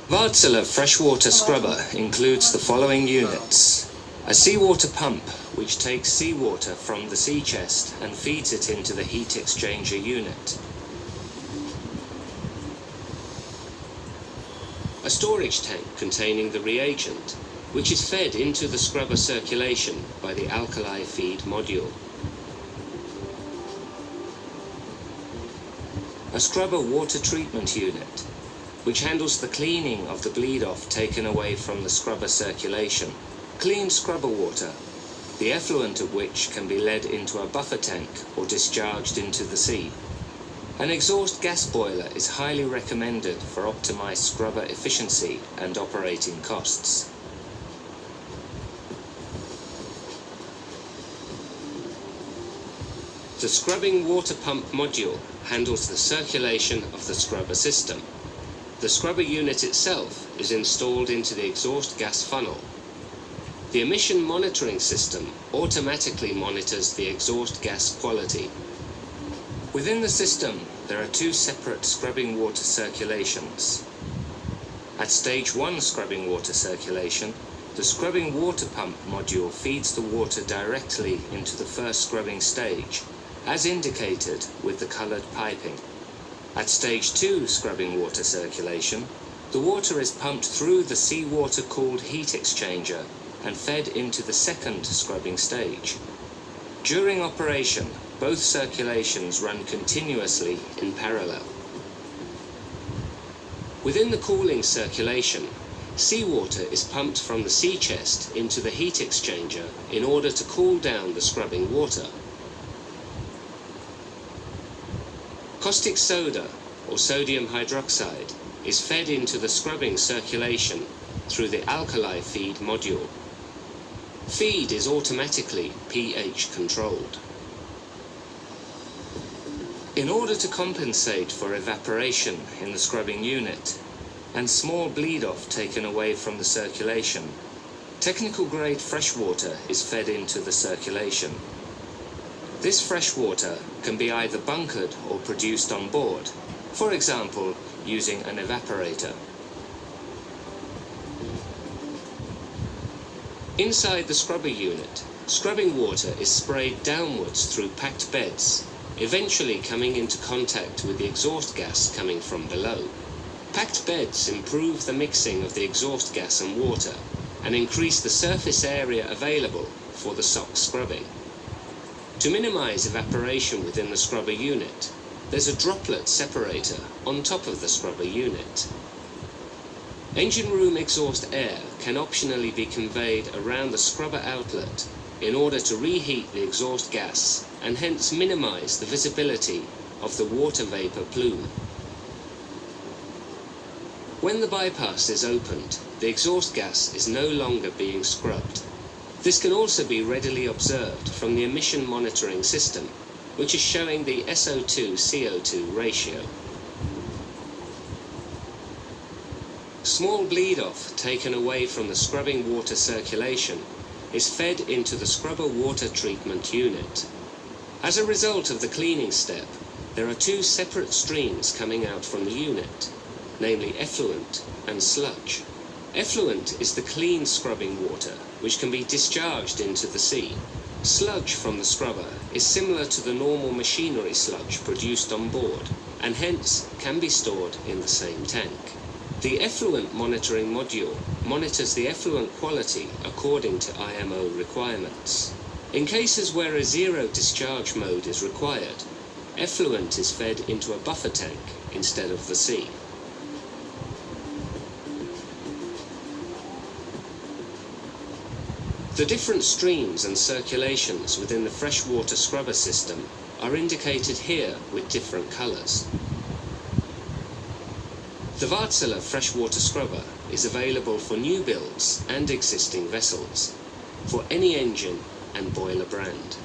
Wartsila freshwater scrubber includes the following units. A seawater pump, which takes seawater from the sea chest and feeds it into the heat exchanger unit. A storage tank containing the reagent, which is fed into the scrubber circulation by the alkali feed module. A scrubber water treatment unit, which handles the cleaning of the bleed-off taken away from the scrubber circulation. Clean scrubber water, the effluent of which can be led into a buffer tank or discharged into the sea. An exhaust gas boiler is highly recommended for optimized scrubber efficiency and operating costs. The scrubbing water pump module handles the circulation of the scrubber system. The scrubber unit itself is installed into the exhaust gas funnel. The emission monitoring system automatically monitors the exhaust gas quality. Within the system, there are two separate scrubbing water circulations. At stage 1 scrubbing water circulation, the scrubbing water pump module feeds the water directly into the first scrubbing stage, as indicated with the colored piping. At stage 2 scrubbing water circulation, the water is pumped through the seawater cooled heat exchanger and fed into the second scrubbing stage. During operation, both circulations run continuously in parallel. Within the cooling circulation, seawater is pumped from the sea chest into the heat exchanger in order to cool down the scrubbing water. Caustic soda, or sodium hydroxide, is fed into the scrubbing circulation through the alkali feed module. Feed is automatically pH controlled. In order to compensate for evaporation in the scrubbing unit and small bleed-off taken away from the circulation, technical grade freshwater is fed into the circulation. This freshwater can be either bunkered or produced on board, for example, using an evaporator. Inside the scrubber unit, scrubbing water is sprayed downwards through packed beds, eventually coming into contact with the exhaust gas coming from below. Packed beds improve the mixing of the exhaust gas and water and increase the surface area available for the SOx scrubbing. To minimize evaporation within the scrubber unit, there's a droplet separator on top of the scrubber unit. Engine room exhaust air can optionally be conveyed around the scrubber outlet in order to reheat the exhaust gas and hence minimize the visibility of the water vapor plume. When the bypass is opened, the exhaust gas is no longer being scrubbed. This can also be readily observed from the emission monitoring system, which is showing the SO2-CO2 ratio. Small bleed-off taken away from the scrubbing water circulation is fed into the scrubber water treatment unit. As a result of the cleaning step, there are two separate streams coming out from the unit, namely effluent and sludge. Effluent is the clean scrubbing water, which can be discharged into the sea. Sludge from the scrubber is similar to the normal machinery sludge produced on board, and hence can be stored in the same tank. The effluent monitoring module monitors the effluent quality according to IMO requirements. In cases where a zero discharge mode is required, effluent is fed into a buffer tank instead of the sea. The different streams and circulations within the freshwater scrubber system are indicated here with different colours. The Wartsila freshwater scrubber is available for new builds and existing vessels, for any engine and boiler brand.